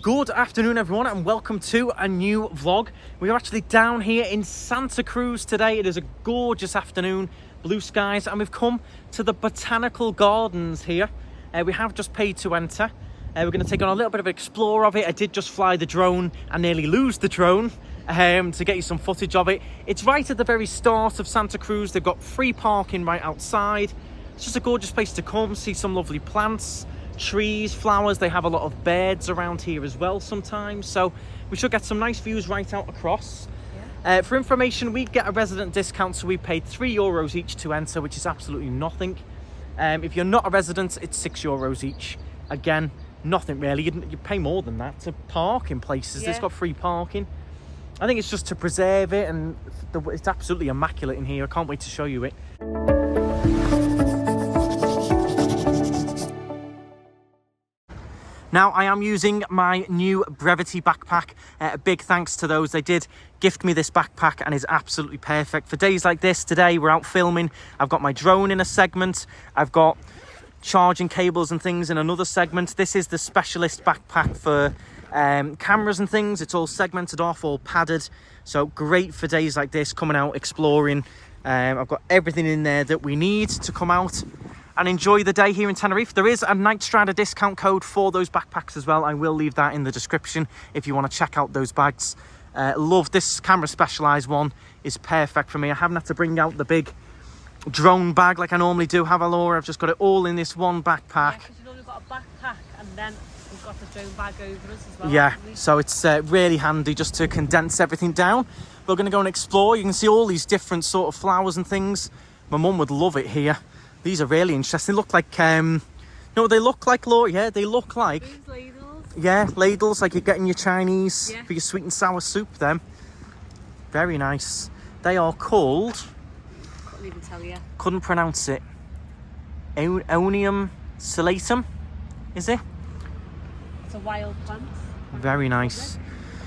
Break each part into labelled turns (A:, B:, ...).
A: Good afternoon everyone and welcome to a new vlog. We are actually down here in Santa Cruz today. It is a gorgeous afternoon, blue skies, and we've come to the Botanical Gardens here. We have just paid to enter. We're going to take on a little bit of an explore of it. I did just fly the drone and nearly lose the drone to get you some footage of it. It's right at the very start of Santa Cruz. They've got free parking right outside. It's just a gorgeous place to come, see some lovely plants, trees, flowers. They have a lot of birds around here as well sometimes, so we should get some nice views right out across. For information, we get a resident discount, so we paid €3 each to enter, which is absolutely nothing. If you're not a resident, it's €6 each. Again, nothing really. You pay more than that to park in places. It's got free parking. I think it's just to preserve it, and it's absolutely immaculate in here. I can't wait to show you it. Now, I am using my new Brevity backpack. A big thanks to those. They did gift me this backpack and is absolutely perfect for days like this. Today, we're out filming. I've got my drone in a segment. I've got charging cables and things in another segment. This is the specialist backpack for cameras and things. It's all segmented off, all padded. So great for days like this, coming out, exploring. I've got everything in there that we need to come out and enjoy the day here in Tenerife. There is a KnightStrider discount code for those backpacks as well. I will leave that in the description if you want to check out those bags. Love this camera specialized one, is perfect for me. I haven't had to bring out the big drone bag like I normally do, have I, Laura? I've just got it all in this one backpack.
B: Yeah, because you've only got a backpack and then we've got the drone bag over us as well.
A: Yeah, so it's really handy just to condense everything down. We're going to go and explore. You can see all these different sort of flowers and things. My mum would love it here. These are really interesting. They look like, you know what they look like, Laura? Yeah, they look like...
B: ladles.
A: Yeah, ladles like you're getting your Chinese for your sweet and sour soup, them. Very nice. They are called...
B: Couldn't even tell you.
A: Couldn't pronounce it. Onium celatum, is it?
B: It's a wild plant.
A: Very nice.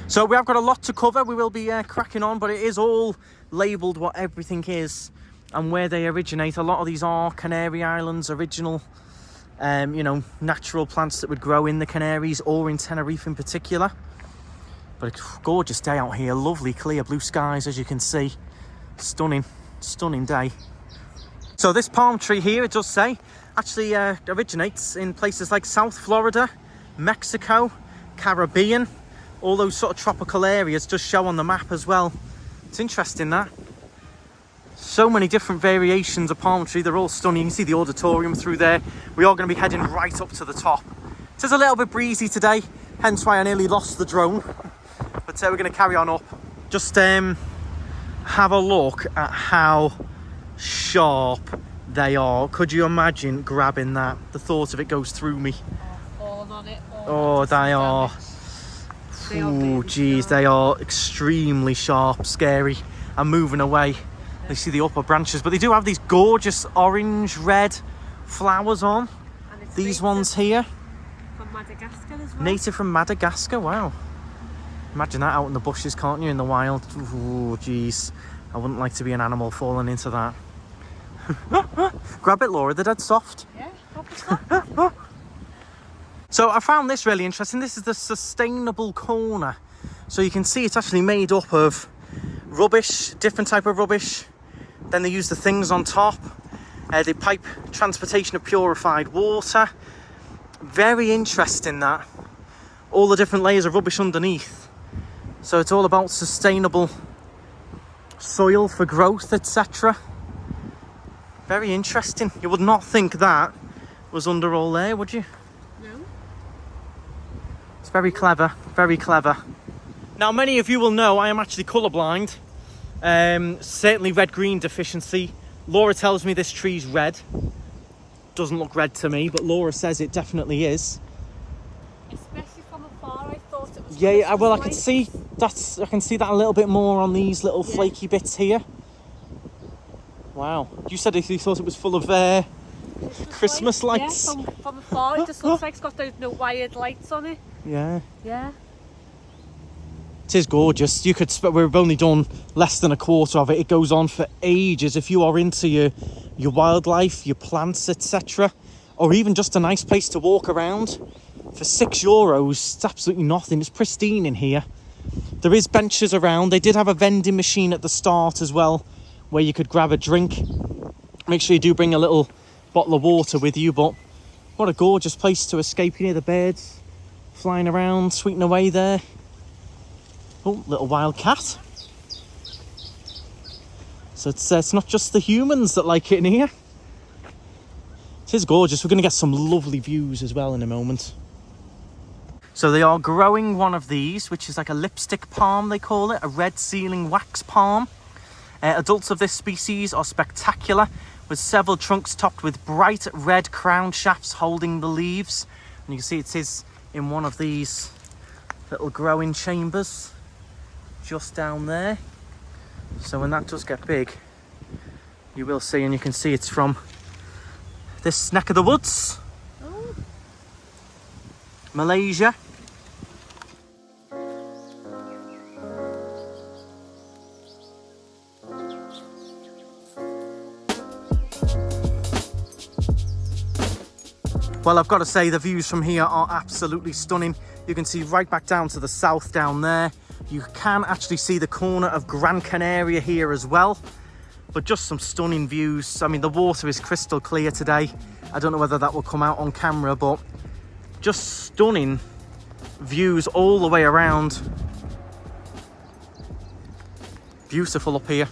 A: So we have got a lot to cover. We will be cracking on, but it is all labelled what everything is and where they originate. A lot of these are Canary Islands original, you know, natural plants that would grow in the Canaries or in Tenerife in particular. But it's a gorgeous day out here. Lovely clear blue skies, as you can see. Stunning day. So this palm tree here, it does say, actually originates in places like South Florida, Mexico, Caribbean. All those sort of tropical areas just show on the map as well. It's interesting that. So many different variations of palm tree. They're all stunning. You can see the auditorium through there. We are going to be heading right up to the top. It is a little bit breezy today, hence why I nearly lost the drone. But we're going to carry on up. Just have a look at how sharp they are. Could you imagine grabbing that? The thought of it goes through me.
B: Falling on it.
A: Oh, they are. Oh, geez, they are extremely sharp, scary, and moving away. They see the upper branches, but they do have these gorgeous orange red flowers on. And these ones here.
B: From Madagascar as well.
A: Native from Madagascar, wow. Imagine that out in the bushes, can't you, in the wild? Oh, geez. I wouldn't like to be an animal falling into that. Grab it, Laura, they're dead soft.
B: Yeah, proper soft.
A: So I found this really interesting. This is the sustainable corner. So you can see it's actually made up of rubbish, different type of rubbish. Then they use the things on top. They pipe transportation of purified water. Very interesting that. All the different layers of rubbish underneath. So it's all about sustainable soil for growth, etc. Very interesting. You would not think that was under all there, would you?
B: No.
A: It's very clever, very clever. Now, many of you will know I am actually colourblind. Certainly red-green deficiency. Laura tells me this tree's red. Doesn't look red to me, but Laura says it definitely is.
B: Especially from afar, I thought it was.
A: Yeah, well, I can see that a little bit more on these little flaky bits here. Wow, you said you thought it was full of Christmas lights.
B: Yeah, from afar, it just looks like it's got those no wired lights on it.
A: Yeah.
B: Yeah.
A: It is gorgeous. We've only done less than a quarter of it. It goes on for ages. If you are into your wildlife, your plants, etc., or even just a nice place to walk around, For €6, it's absolutely nothing. It's pristine in here. There is benches around. They did have a vending machine at the start as well, where you could grab a drink. Make sure you do bring a little bottle of water with you, but what a gorgeous place to escape. You hear the birds flying around, sweeting away there. Oh, little wild cat. So it's not just the humans that like it in here. It is gorgeous. We're going to get some lovely views as well in a moment. So they are growing one of these, which is like a lipstick palm, they call it, a red ceiling wax palm. Adults of this species are spectacular, with several trunks topped with bright red crown shafts holding the leaves. And you can see it is in one of these little growing chambers just down there. So when that does get big, you will see, and you can see it's from this neck of the woods. Oh. Malaysia. Well, I've got to say the views from here are absolutely stunning. You can see right back down to the south down there. You can actually see the corner of Gran Canaria here as well. But just some stunning views. I mean, the water is crystal clear today. I don't know whether that will come out on camera, but just stunning views all the way around. Beautiful up here.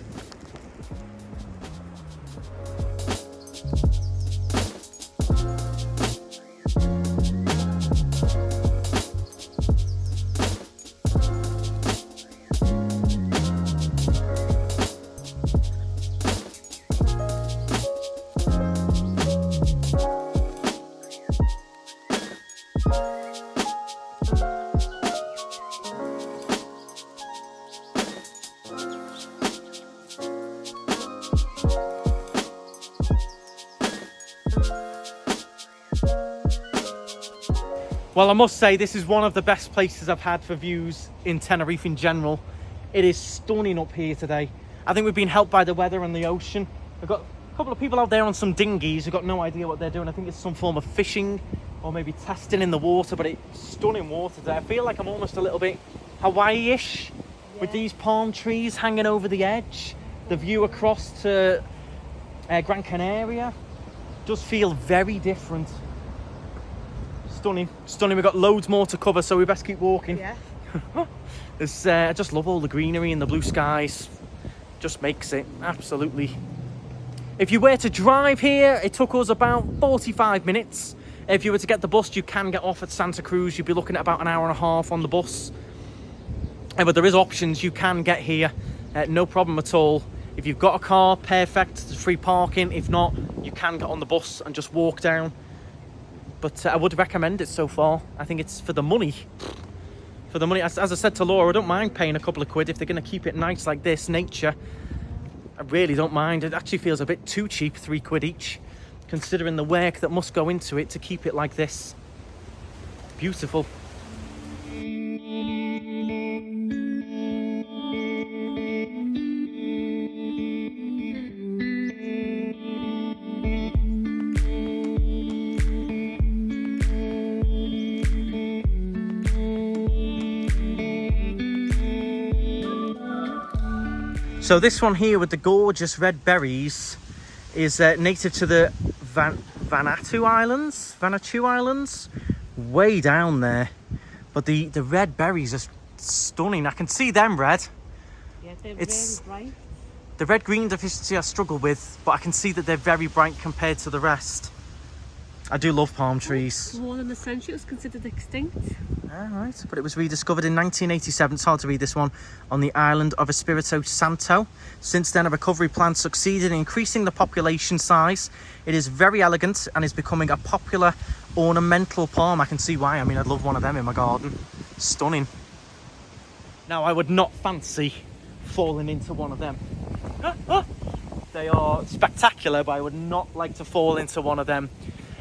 A: Well, I must say this is one of the best places I've had for views in Tenerife in general. It is stunning up here today. I think we've been helped by the weather and the ocean. We've got a couple of people out there on some dinghies who've got no idea what they're doing. I think it's some form of fishing or maybe testing in the water, but it's stunning water today. I feel like I'm almost a little bit Hawaii-ish with these palm trees hanging over the edge. The view across to Gran Canaria does feel very different. Stunning, stunning. We've got loads more to cover, so we best keep walking. Yeah. I just love all the greenery and the blue skies. Just makes it absolutely. If you were to drive here, it took us about 45 minutes. If you were to get the bus, you can get off at Santa Cruz. You'd be looking at about an hour and a half on the bus. But there is options. You can get here, no problem at all. If you've got a car, perfect. There's free parking. If not, you can get on the bus and just walk down. But I would recommend it so far. I think it's for the money. For the money, as I said to Laura, I don't mind paying a couple of quid if they're going to keep it nice like this, nature. I really don't mind. It actually feels a bit too cheap, £3 each, considering the work that must go into it to keep it like this. Beautiful. So this one here with the gorgeous red berries is native to the Vantage Islands, way down there. But the red berries are stunning. I can see them red.
B: Yeah, they're really bright.
A: The red-green deficiency I struggle with, but I can see that they're very bright compared to the rest. I do love palm trees.
B: More than a century, it was considered extinct.
A: All right, but it was rediscovered in 1987. It's hard to read this one. On the island of Espirito Santo. Since then, a recovery plan succeeded in increasing the population size. It is very elegant and is becoming a popular ornamental palm. I can see why. I mean, I'd love one of them in my garden. Stunning. Now, I would not fancy falling into one of them. They are spectacular, but I would not like to fall into one of them.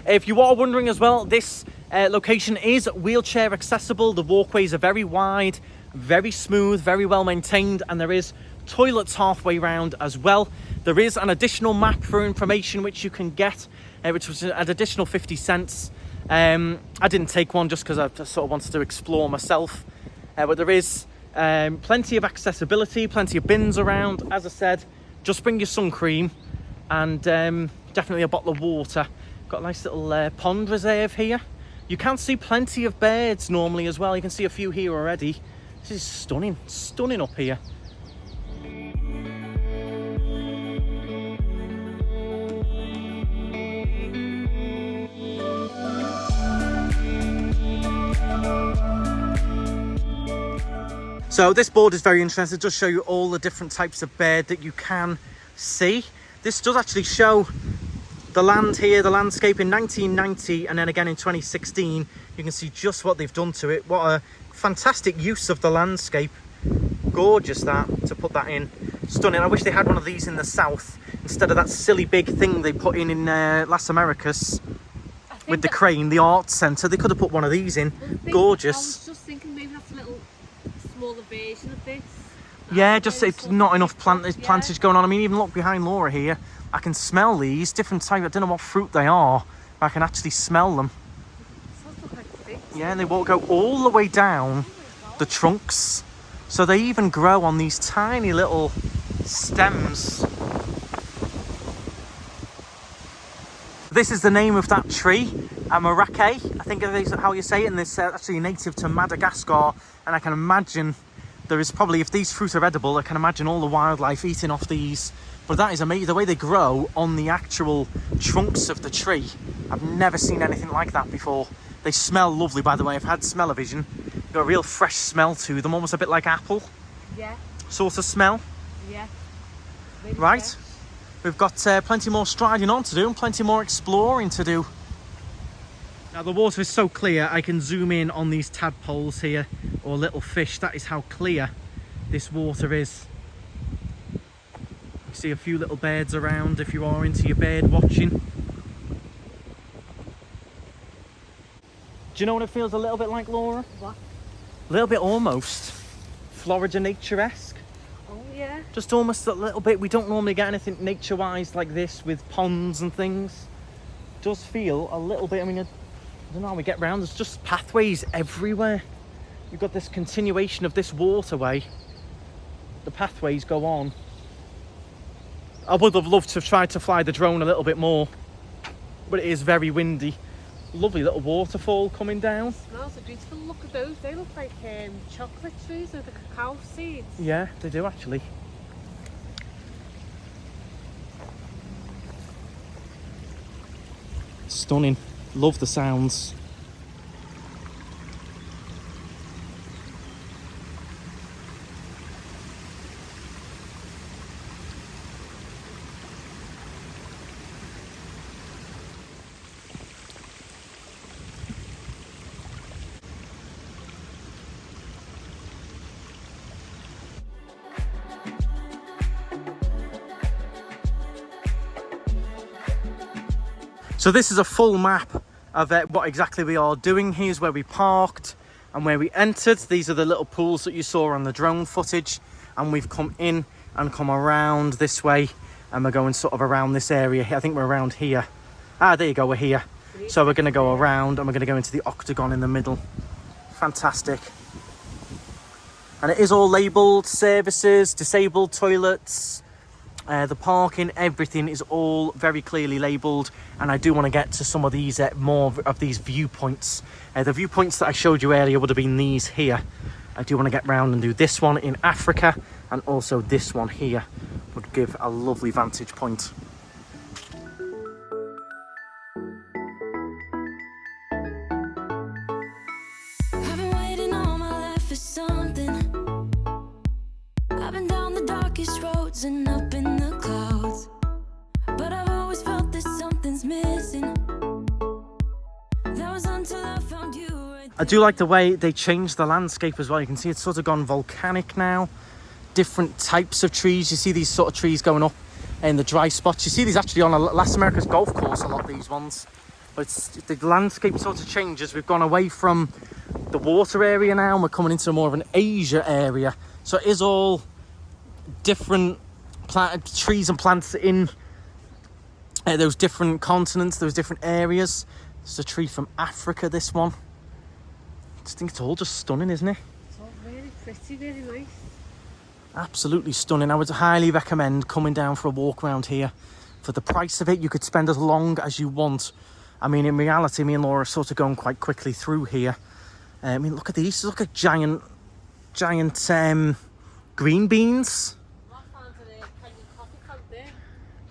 A: If you are wondering as well, this location is wheelchair accessible. The walkways are very wide, very smooth, very well maintained, and there is toilets halfway round as well. There is an additional map for information which you can get, which was an additional 50 cents. I didn't take one just because I sort of wanted to explore myself. But there is plenty of accessibility, plenty of bins around. As I said, just bring your sun cream and definitely a bottle of water. Got a nice little pond reserve here. You can see plenty of birds normally as well. You can see a few here already. This is stunning, stunning up here. So this board is very interesting. It does show you all the different types of bird that you can see. This does actually show the land here, the landscape in 1990, and then again in 2016. You can see just what they've done to it. What a fantastic use of the landscape. Gorgeous that, to put that in. Stunning. I wish they had one of these in the south instead of that silly big thing they put in Las Americas with the crane, the arts centre. They could have put one of these in. Gorgeous.
B: I was just thinking maybe that's a little smaller version of this.
A: Yeah, just it's not enough plantage going on. I mean, even look behind Laura here. I can smell these different types. I don't know what fruit they are, but I can actually smell them.
B: Look like figs.
A: Yeah, and they will go all the way down the trunks. So they even grow on these tiny little stems. This is the name of that tree, a maraque, I think is how you say it, and it's actually native to Madagascar. And I can imagine there is probably, if these fruit are edible, I can imagine all the wildlife eating off these. But that is amazing, the way they grow on the actual trunks of the tree. I've never seen anything like that before. They smell lovely, by the way. I've had smell-o-vision. Got a real fresh smell to them, almost a bit like apple.
B: Yeah.
A: Sort of smell.
B: Yeah.
A: Maybe right. Fresh. We've got plenty more striding on to do and plenty more exploring to do. Now the water is so clear, I can zoom in on these tadpoles here, or little fish. That is how clear this water is. You see a few little birds around if you are into your bird watching. Do you know what it feels a little bit like, Laura?
B: What?
A: A little bit almost Florida nature-esque.
B: Oh yeah.
A: Just almost a little bit. We don't normally get anything nature-wise like this with ponds and things. It does feel a little bit, I mean, I don't know how we get around. There's just pathways everywhere. You've got this continuation of this waterway. The pathways go on. I would have loved to have tried to fly the drone a little bit more, but it is very windy. Lovely little waterfall coming down.
B: It smells so beautiful. Look at those. They look like chocolate trees with the cacao seeds.
A: Yeah, they do actually. Stunning. Love the sounds. So this is a full map of what exactly we are doing. Here's where we parked and where we entered. These are the little pools that you saw on the drone footage, and we've come in and come around this way, and we're going sort of around this area. I think we're around here. Ah, there you go, we're here. So we're going to go around and we're going to go into the Octagon in the middle. Fantastic. And it is all labelled: services, disabled toilets, the parking, everything is all very clearly labelled. And I do want to get to some of these more of these viewpoints. The viewpoints that I showed you earlier would have been these here. I do want to get round and do this one in Africa, and also this one here would give a lovely vantage point.
C: I've been waiting all my life for something. I've been down the darkest roads and up in the clouds, but I've always felt that something's missing. That was until I found you right there.
A: I do like the way they changed the landscape as well. You can see it's sort of gone volcanic now. Different types of trees. You see these sort of trees going up in the dry spots. You see these actually on a Las Americas golf course, a lot of these ones. But the landscape sort of changes. We've gone away from the water area now, and we're coming into more of an Asia area. So it is all different trees and plants in those different continents, those different areas. It's a tree from Africa, this one. I just think it's all just stunning, isn't it?
B: It's all really pretty, really nice.
A: Absolutely stunning. I would highly recommend coming down for a walk around here. For the price of it, you could spend as long as you want. I mean, in reality, me and Laura are sort of going quite quickly through here. I mean, look at these. Look at giant green beans.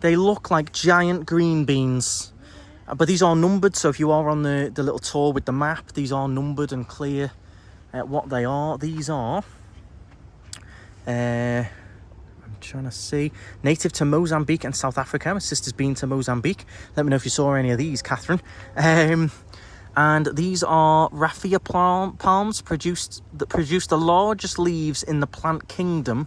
A: They look like giant green beans. But these are numbered, so if you are on the little tour with the map, these are numbered and clear what they are. These are, I'm trying to see, native to Mozambique and South Africa. My sister's been to Mozambique. Let me know if you saw any of these, Catherine. And these are raffia palms that produce the largest leaves in the plant kingdom,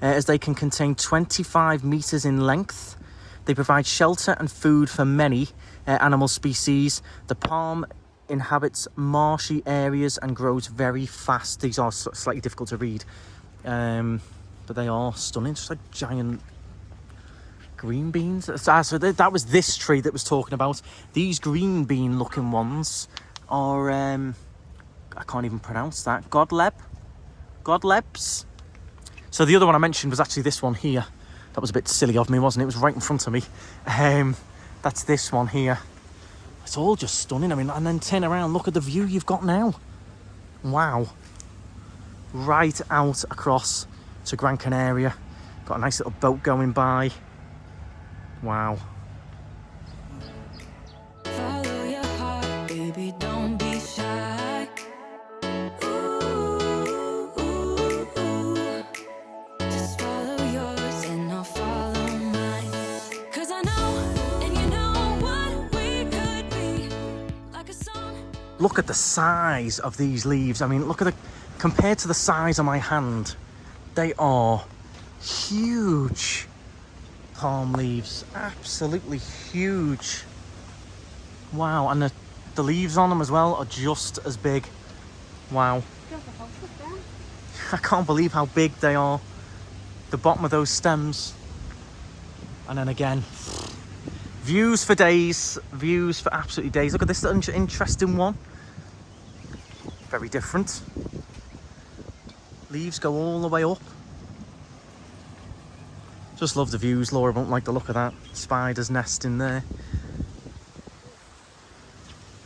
A: as they can contain 25 meters in length. They provide shelter and food for many animal species. The palm inhabits marshy areas and grows very fast. These are slightly difficult to read, but they are stunning. Just like giant green beans. So that was this tree that was talking about. These green bean looking ones are, I can't even pronounce that. Godlebs. So the other one I mentioned was actually this one here. That was a bit silly of me, wasn't it? It was right in front of me. That's this one here. It's all just stunning. I mean, and then turn around, look at the view you've got now. Wow. Right out across to Gran Canaria. Got a nice little boat going by. Wow.
C: Follow your heart, baby, don't be shy. Ooh, ooh, ooh. Just follow yours and I'll follow mine. 'Cause I know, and you know what we could be. Like a song.
A: Look at the size of these leaves. I mean, look at compared to the size of my hand, they are huge. Palm leaves, absolutely huge. Wow, and the leaves on them as well are just as big. Wow. I can't believe how big they are. The bottom of those stems. And then again, views for days, views for absolutely days. Look at this interesting one. Very different. Leaves go all the way up. Just love the views. Laura won't like the look of that spider's nest in there.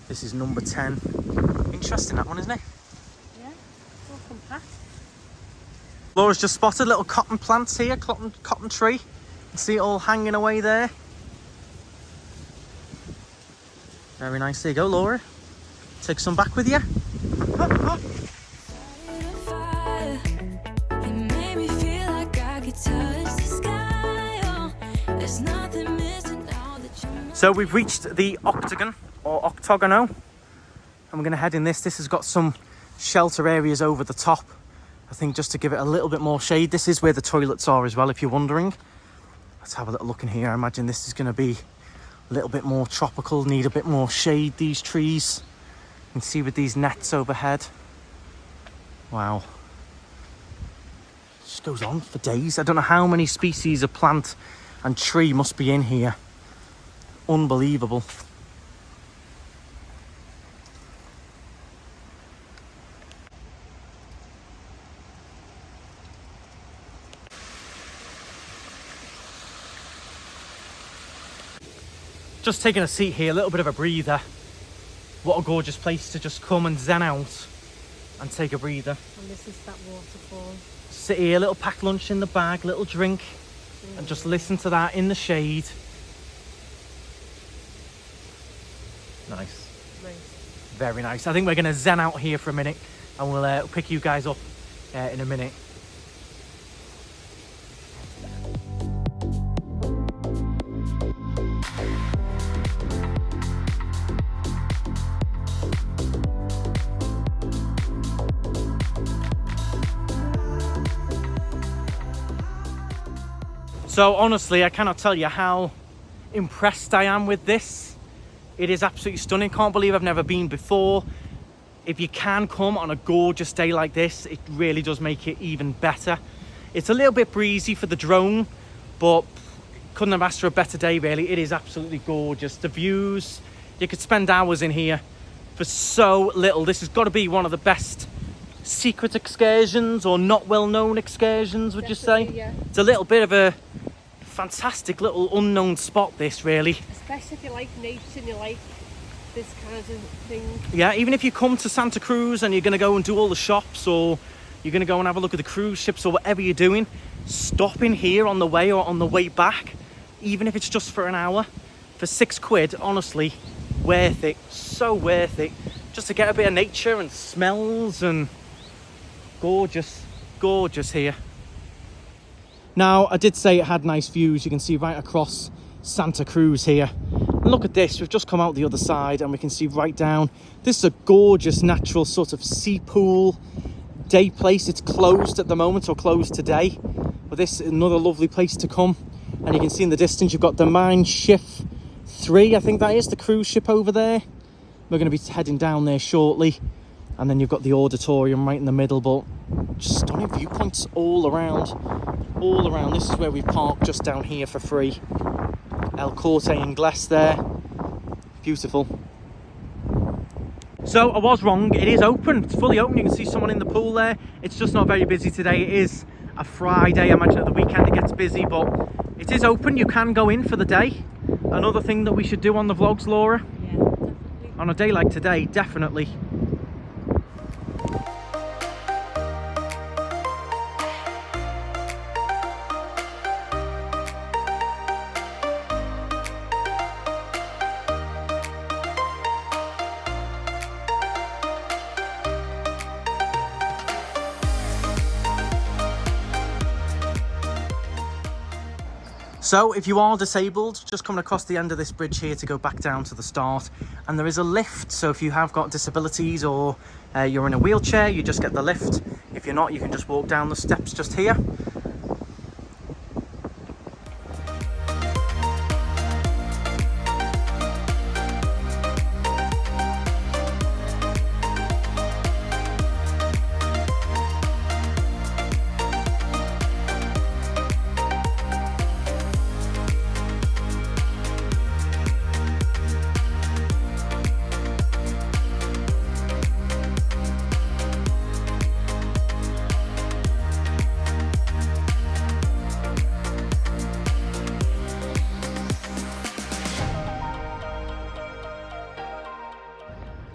A: This is number 10. Interesting, that one, isn't it?
B: Yeah, it's all compact.
A: Laura's just spotted little cotton plants here, cotton tree. You can see it all hanging away there. Very nice. There you go, Laura. Take some back with you. So we've reached the Octagon, or Octagono, and we're going to head in this. This has got some shelter areas over the top, I think, just to give it a little bit more shade. This is where the toilets are as well, if you're wondering. Let's have a little look in here. I imagine this is going to be a little bit more tropical, need a bit more shade, these trees. You can see with these nets overhead. Wow. It just goes on for days. I don't know how many species of plant and tree must be in here. Unbelievable. Just taking a seat here, a little bit of a breather. What a gorgeous place to just come and zen out and take a breather.
B: And this is that waterfall.
A: Sit here, little packed lunch in the bag, little drink, and just listen to that in the shade. Nice.
B: Nice.
A: Very nice. I think we're going to zen out here for a minute, and we'll pick you guys up in a minute. So honestly, I cannot tell you how impressed I am with this. It is absolutely stunning. Can't believe I've never been before. If you can come on a gorgeous day like this, it really does make it even better. It's a little bit breezy for the drone, but couldn't have asked for a better day really. It is absolutely gorgeous. The views, You could spend hours in here for so little. This has got to be one of the best secret excursions or not well-known excursions, would you say?
B: Yeah.
A: It's a little bit of a fantastic little unknown spot, this, really.
B: Especially if you like nature and you like this kind of thing.
A: Yeah, even if you come to Santa Cruz and you're going to go and do all the shops, or you're going to go and have a look at the cruise ships, or whatever you're doing, stop in here on the way or on the way back, even if it's just for an hour, for £6, honestly, worth it. So worth it. Just to get a bit of nature and smells, and gorgeous, gorgeous here. Now, I did say it had nice views. You can see right across Santa Cruz here. And look at this, we've just come out the other side and we can see right down. This is a gorgeous natural sort of sea pool day place. It's closed at the moment, or closed today, but this is another lovely place to come. And you can see in the distance you've got the Mein Schiff 3, I think that is the cruise ship over there. We're going to be heading down there shortly. And then you've got the auditorium right in the middle, but just stunning viewpoints all around. All around. This is where we parked, just down here for free. El Corte Inglés there. Beautiful. So I was wrong. It is open. It's fully open. You can see someone in the pool there. It's just not very busy today. It is a Friday. I imagine at the weekend it gets busy, but it is open. You can go in for the day. Another thing that we should do on the vlogs, Laura.
B: Yeah, definitely.
A: On a day like today, definitely. So if you are disabled, just coming across the end of this bridge here to go back down to the start, and there is a lift. So if you have got disabilities, or you're in a wheelchair, you just get the lift. If you're not, you can just walk down the steps just here.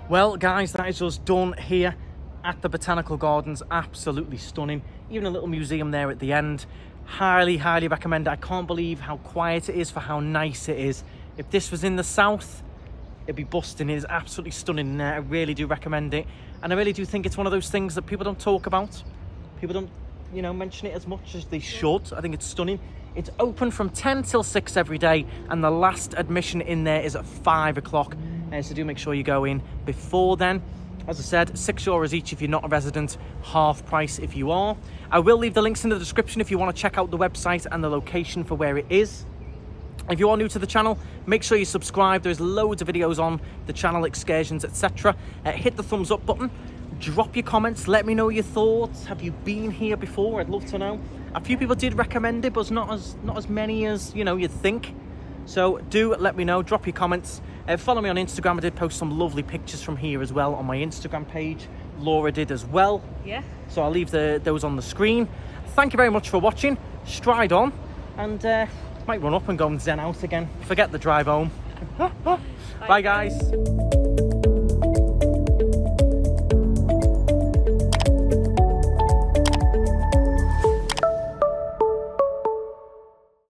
A: Well, guys, that is us done here at the Botanical Gardens. Absolutely stunning. Even a little museum there at the end. Highly, highly recommend it. I can't believe how quiet it is for how nice it is. If this was in the south, it'd be busting. It is absolutely stunning in there. I really do recommend it. And I really do think it's one of those things that people don't talk about. People don't, you know, mention it as much as they should. I think it's stunning. It's open from 10 till 6 every day, and the last admission in there is at 5 o'clock. So do make sure you go in before then. As I said, €6 each if you're not a resident, half price if you are. I will leave the links in the description if you want to check out the website and the location for where it is. If you are new to the channel, make sure you subscribe. There's loads of videos on the channel, excursions, etc. Hit the thumbs up button. Drop your comments. Let me know your thoughts. Have you been here before? I'd love to know. A few people did recommend it, but not as many as, you know, you'd think. So do let me know. Drop your comments. Follow me on Instagram. I did post some lovely pictures from here as well on my Instagram page. Laura did as well.
B: Yeah.
A: So I'll leave those on the screen. Thank you very much for watching. Stride on, and might run up and go and zen out again. Forget the drive home. Bye guys.